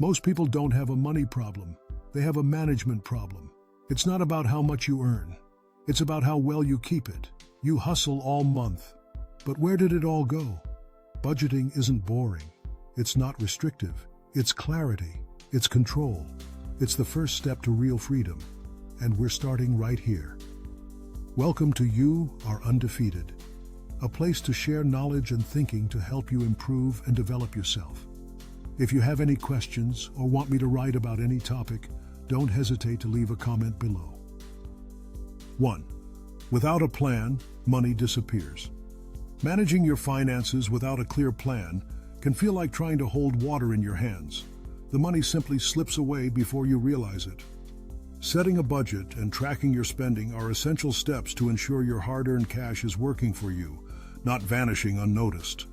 Most people don't have a money problem. They have a management problem. It's not about how much you earn. It's about how well you keep it. You hustle all month. But where did it all go? Budgeting isn't boring. It's not restrictive. It's clarity. It's control. It's the first step to real freedom. And we're starting right here. Welcome to You Are Undefeated, a place to share knowledge and thinking to help you improve and develop yourself. If you have any questions or want me to write about any topic, don't hesitate to leave a comment below. 1. Without a plan, money disappears. Managing your finances without a clear plan can feel like trying to hold water in your hands. The money simply slips away before you realize it. Setting a budget and tracking your spending are essential steps to ensure your hard-earned cash is working for you, not vanishing unnoticed.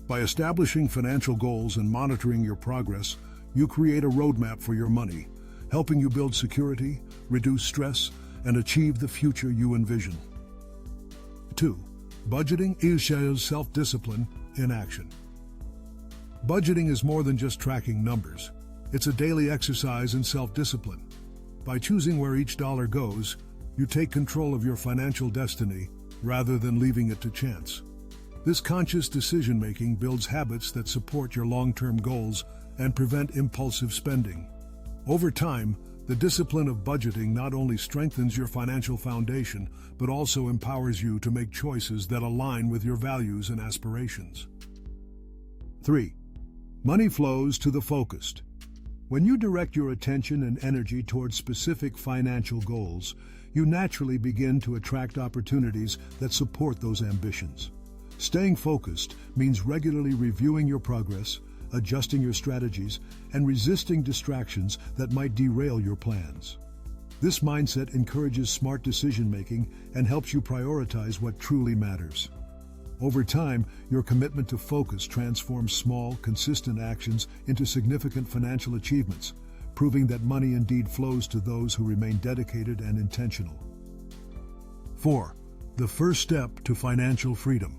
By establishing financial goals and monitoring your progress, you create a roadmap for your money, helping you build security, reduce stress, and achieve the future you envision. 2. Budgeting is self-discipline in action. Budgeting is more than just tracking numbers. It's a daily exercise in self-discipline. By choosing where each dollar goes, you take control of your financial destiny rather than leaving it to chance. This conscious decision-making builds habits that support your long-term goals and prevent impulsive spending. Over time, the discipline of budgeting not only strengthens your financial foundation, but also empowers you to make choices that align with your values and aspirations. 3. Money flows to the focused. When you direct your attention and energy towards specific financial goals, you naturally begin to attract opportunities that support those ambitions. Staying focused means regularly reviewing your progress, adjusting your strategies, and resisting distractions that might derail your plans. This mindset encourages smart decision-making and helps you prioritize what truly matters. Over time, your commitment to focus transforms small, consistent actions into significant financial achievements, proving that money indeed flows to those who remain dedicated and intentional. 4. The first step to financial freedom.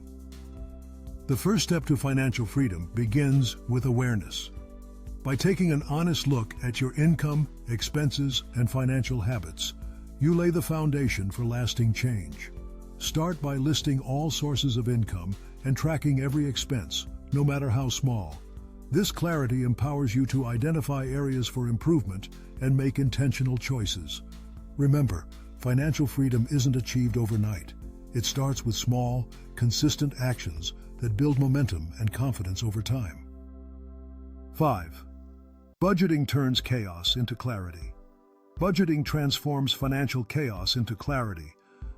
The first step to financial freedom begins with awareness. By taking an honest look at your income, expenses, and financial habits, you lay the foundation for lasting change. Start by listing all sources of income and tracking every expense, no matter how small. This clarity empowers you to identify areas for improvement and make intentional choices. Remember, financial freedom isn't achieved overnight. It starts with small, consistent actions that build momentum and confidence over time. 5. Budgeting turns chaos into clarity. Budgeting transforms financial chaos into clarity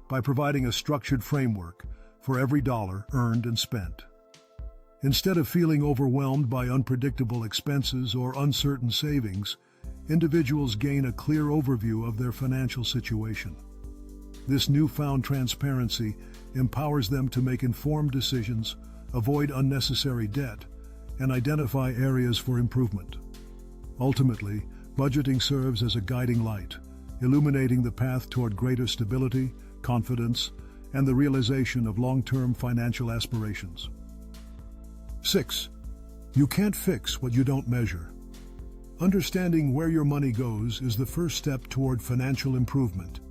by providing a structured framework for every dollar earned and spent. Instead of feeling overwhelmed by unpredictable expenses or uncertain savings, individuals gain a clear overview of their financial situation. This newfound transparency empowers them to make informed decisions, avoid unnecessary debt, and identify areas for improvement. Ultimately, budgeting serves as a guiding light, illuminating the path toward greater stability, confidence, and the realization of long-term financial aspirations. 6. You can't fix what you don't measure. Understanding where your money goes is the first step toward financial improvement.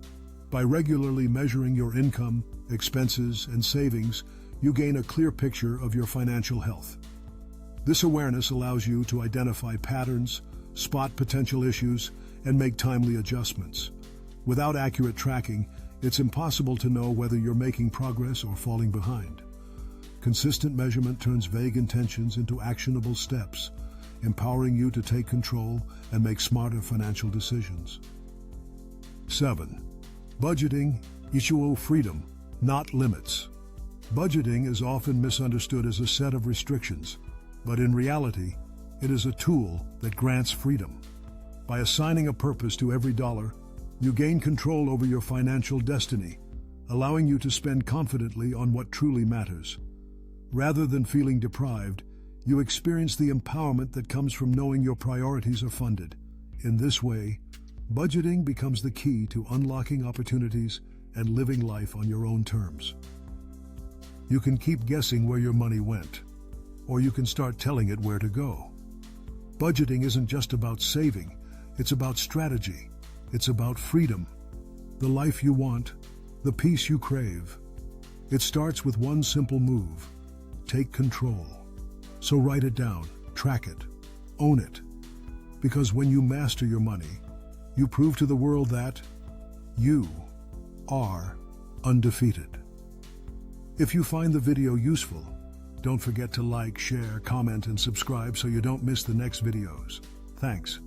By regularly measuring your income, expenses, and savings, you gain a clear picture of your financial health. This awareness allows you to identify patterns, spot potential issues, and make timely adjustments. Without accurate tracking, it's impossible to know whether you're making progress or falling behind. Consistent measurement turns vague intentions into actionable steps, empowering you to take control and make smarter financial decisions. 7. Budgeting equals freedom, not limits. Budgeting is often misunderstood as a set of restrictions, but in reality, it is a tool that grants freedom. By assigning a purpose to every dollar, you gain control over your financial destiny, allowing you to spend confidently on what truly matters. Rather than feeling deprived, you experience the empowerment that comes from knowing your priorities are funded. In this way, budgeting becomes the key to unlocking opportunities and living life on your own terms. You can keep guessing where your money went, or you can start telling it where to go. Budgeting isn't just about saving, it's about strategy. It's about freedom, the life you want, the peace you crave. It starts with one simple move: take control. So write it down, track it, own it. Because when you master your money, you prove to the world that you are undefeated. If you find the video useful, don't forget to like, share, comment, and subscribe so you don't miss the next videos. Thanks.